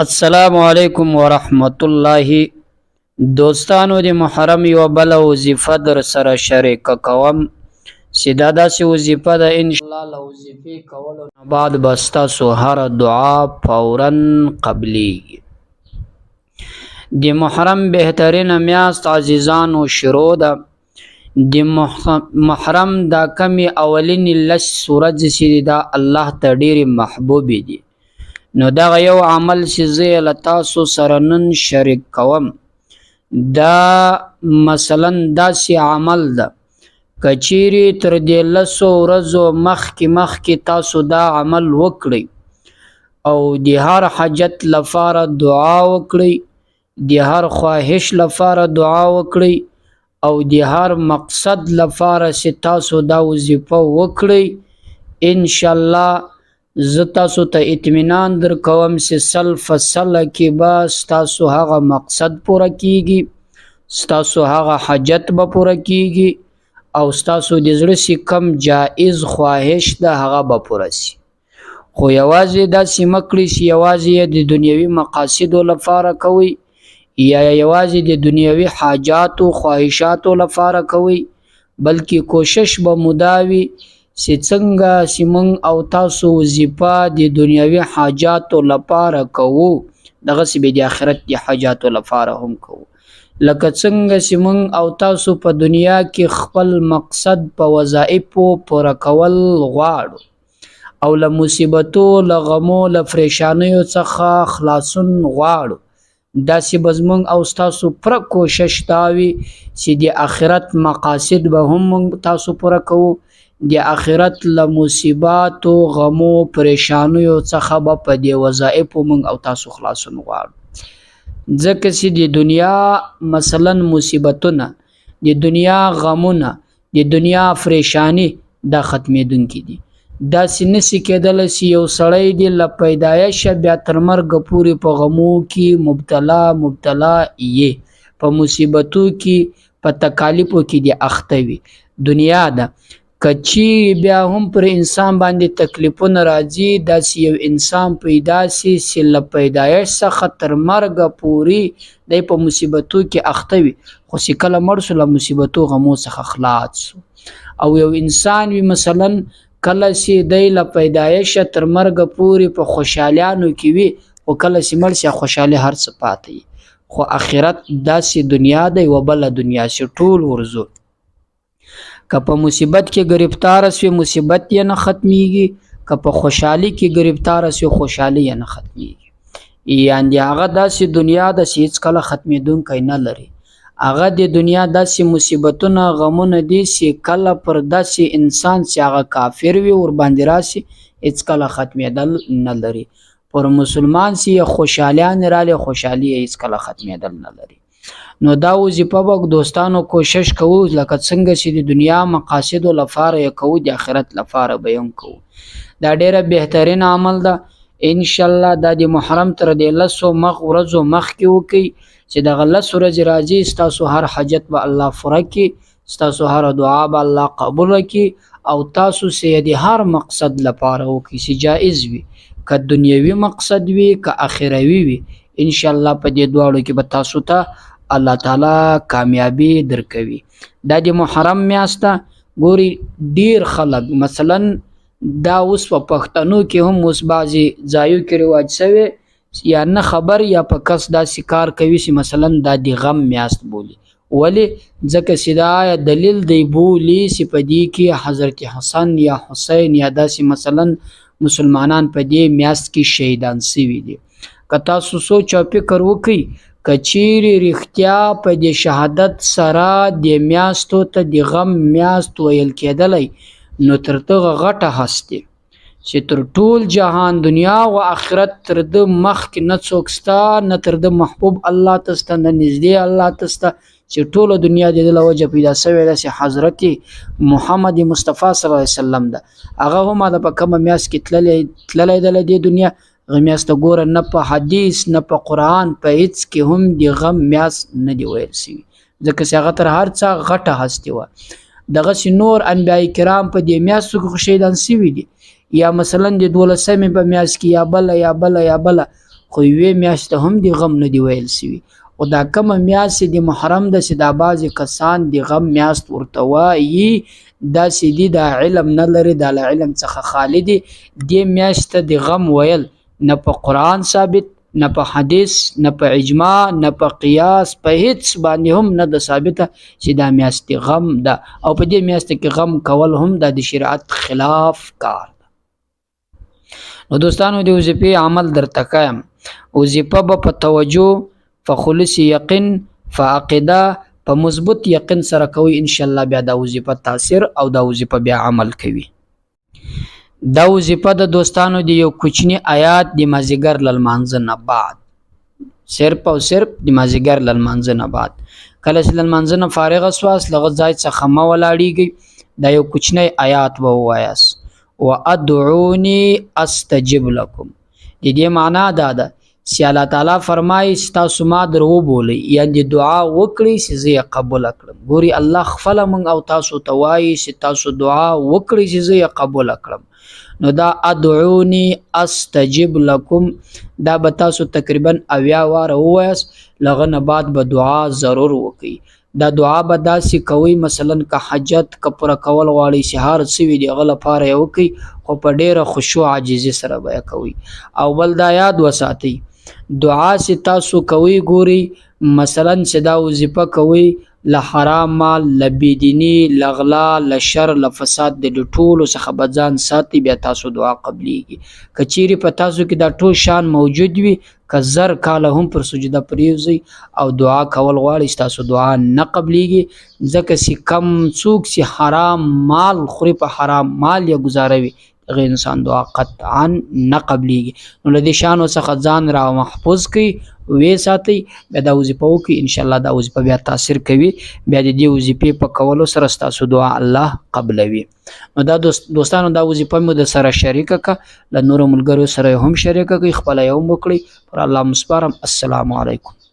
السلام علیکم ورحمت الله. دوستانو د محرم یو بل وظیفه در سره شریک کوم چې دا داسې وظیفه ده ان شاء الله له وظیفې کولو نه بعد به ستاسو هر دعا فورا قبلیږي. د محرم بهترینه میاشت عزیزانو شروع ده. د محرم دا کمی اولین لس ورځې چې دا الله ته ډېرې محبوبې دي. نو دغه یو عمل چې زه له تاسو سره نن شریک کوم دا مثلا داسې عمل ده که چیرې تر دې لسو ورځو مخکې تاسو دا عمل وکړئ او د هر حاجت لپاره دعا وکړئ، د هر خواهش لپاره دعا وکړئ او د هر مقصد لپاره چې تاسو دا وظیفه وکړئ ان شاء الله زه تاسو ته اطمینان در کوم چې سل فصله کې به ستاسو هغه مقصد پوره کیږي، ستاسو هغه حاجت به پوره کیږي او ستاسو د زړه چې کم جائز خواهش ده هغه به پوره سي. خو یوازې داسې مه کړئ چې یوازې د دنیوي مقاصدو لپاره کوئ یا یوازې د دنیوي حاجاتو خواهشاتو لپاره کوئ، بلکې کوشش به مو دا وي چې څنګه چې موږ او تاسو وظیفه د دنیوي حاجاتو لپاره کوو دغسې به د آخرت د حاجاتو لپاره هم کوو. لکه څنګه چې موږ او تاسو په دنیا کې خپل مقصد په وظایفو پوره کول غواړو او له مصیبتو له غمو له پریشانیو څخه خلاصون غواړو، داسې به زموږ او ستاسو پوره کوشش دا وي چې د آخرت مقاصد به هم موږ تاسو پوره کوو، د آخرت له مصیباتو غمو پریشانیو څخه به په دې وظایفو موږ او تاسو خلاصون غواړو. ځکه چې د دنیا مثلا مصیبتونه، د دنیا غمونه، د دنیا پریشانی دا ختمېدونکي دي. داسې نشي کېدلی چې یو سړی دی له پیدایشه بیا تر مرګه پورې په غمو کې مبتلا یې په مصیبتو کې په تکالیفو کې د اخته وي. دنیا ده که چیرې بیا هم پر انسان باندې تکلیفونه راځي، داسې یو انسان پیدا سي چې له پیدایش څخه تر مرګه پورې دی په مصیبتو کې اخته وي، خو چې کله مړ شو له مصیبتو غمو څخه خلاص شو. او یو انسان وي مثلا کله چې دی له پیدایشه تر مرګه پورې په خوشحالیانو کې وي، خو کله چې مړ شي خوشحالي هر څه پاتې وي. خو آخرت داسې دنیا دی یوه بله دنیا چې ټول ورځو که په مصیبت کې گرفتار شوي مصیبت یې نه ختمیږي، که په خوشحالي کې گرفتار شوي خوشحالي یې نه ختمیږي. یعنې هغه داسې دنیا ده چې هیڅ کله ختمېدونکی نه لري. هغه د دنیا داسې مصیبتونه غمونه دي چې کله پر داسې انسان چې هغه کافر وي ورباندې راشي هیڅ کله ختمېدل نه لري. پر مسلمان چې خوشحالیان راغلي خوشحالي یې هیڅ کله ختمېدل نه لري. نو دا وظیفه به دوستانو کوشش کوو لکه څنګه چې د دنیا مقاصدو لپاره یې کوو د آخرت لپاره به هم کوو. دا ډیره بهترین عمل ده ان شاء الله. دا د محرم تر د لسو ورځو مخکې وکړئ چې دغه لس ورځې راځي ستاسو هر حاجت به الله پوره کړي، ستاسو هر دعا به الله قبول کړي او تاسو چې د هر مقصد لپاره وکړئ چې جایز وي، که دنیوي مقصد وي که اخروي وي، ان شاء الله په دې دواړو کې به تاسو ته الله تعالی کامیابی درکوي. دا د محرم میاشت ده. ګوري ډیر خلک مثلا دا اوس په پښتنو کې هم اوس بعضې ځایو کې رواج شوی یا نه خبر یا په کس داسې کار کوي چې مثلا دا د غم میاشت بولي. ولې؟ ځکه چې دا دلیل دی بولي چې په دې کې حضرت حسن یا حسین یا داسې مثلا مسلمانان په دې میاشت کې شهیدان شوي دي. که تاسو سوچ او فکر وکړئ که چیرې رښتیا په دې شهادت سره د میاشتو ته د غم میاشت ویل کېدلی نو تر دغه غټه هستي چې تر ټول جهان دنیا و آخرت تر ده مخکې نه څوک شته، نه تر ده محبوب الله ته شته، نه نږدې الله ته شته، چې ټوله دنیا د ده له وجه پیدا شوې ده چې حضرت محمد مصطفی صلی الله علیه وسلم ده. هغه هم د په کومه میاشت کې تللی ده له دې دنیا. غم میاشت ګوره نه په حدیث نه په قرآن په هیڅ کې هم د غم میاشت نه دی ویل شوي، ځکه چې هغه تر هر څه غټه هستي وه. دغسې نور انبیاء کرام په دې میاشتو کې شهیدان شوي دي، یا مثلا د 12مې په میاشت کې یا بله خو یوې میاشت ته هم د غم نه دی ویل سوي او دا کومه میاشت د محرم ده چې دا بعضې کسان د غم میاشت ورته وایي داسې دي دا علم نه لري دا له علم څخه خالی دي دې میاشت ته د غم ویل نه په قرآن ثابت نه په حدیث نه په اجماع نه په قیاس په هیڅ باندې هم نه ده ثابته چې دا میاشت غم ده او په دې میاشت کې غم کول هم د شریعت خلاف کار ده. نو دوستانو د وظیفې عمل درته کوم. وظیفه به په توجه په خلوص یقین په عقیده په مثبت یقین سره کوي ان شاء الله بیا دا وظیفه تاثیر او دا وظیفه بیا عمل کوي. دا وظیفه د دوستانو د یو کوچنی آیات د مازیګر لمانځه نه بعد صرف او صرف د مازیګر لمانځه نه بعد کله چې لمانځه نه فارغ اسواس لغه ځای څخه ما ولاړیږي دا یو کوچنی آیات به وایاست وادعوني استجب لكم. د دې معنا دا ده چې الله تعالی فرمایي تاسو ما درو بولئ یعنی دعا وکړئ چې زه یې قبول کړم. ګوري الله خپله موږ او تاسو ته وایي چې تاسو دعا وکړئ چې زه یې قبول کړم. نو دا ادعوني استجب لكم دا به تاسو تقریبا 80 واره ووایاست لغه نه بعد به دعا ضرور وکړئ. دا دعا به داسې کوئ مثلا که حاجت که پوره کول غواړئ چې هر څه وي د هغه لپاره یې وکړئ خو په ډېره خشوع عاجزي سره به یې کوئ. او بل دا یاد وساتئ دعا چې تاسو کوئ ګورئ مثلا چې دا وظیفه کوئ له حرام مال له بېدیني له غلا له شر له فساد د ټولو څخه به ځان ساتئ بیا تاسو دعا قبلیږي. که چیرې په تاسو کې دا ټول شان موجود وي که زر کاله هم پر سجده پرېوځئ او دعا کول غواړئ ستاسو دعا نه قبلیږي ځکه چې کم څوک چې حرام مال خوري په حرام مال یې ګزاروي هغه انسان دعا قطعا نه قبلیږي. نو له دې شانو څخه ځان را محفوظ کړئ وې ساتئ بیا دا وظیفه وکړئ ان شاء الله دا وظیفه بیا تاثیر کوي بیا د دې وظیفې په کولو سره ستاسو دعا الله قبلوي. نو دا دوستانو دا وظیفه مو د سره شریکه کړه له نورو ملګرو سره هم شریکه کړئ خپله یې هم وکړئ پر الله مسپارم. السلام علیکم.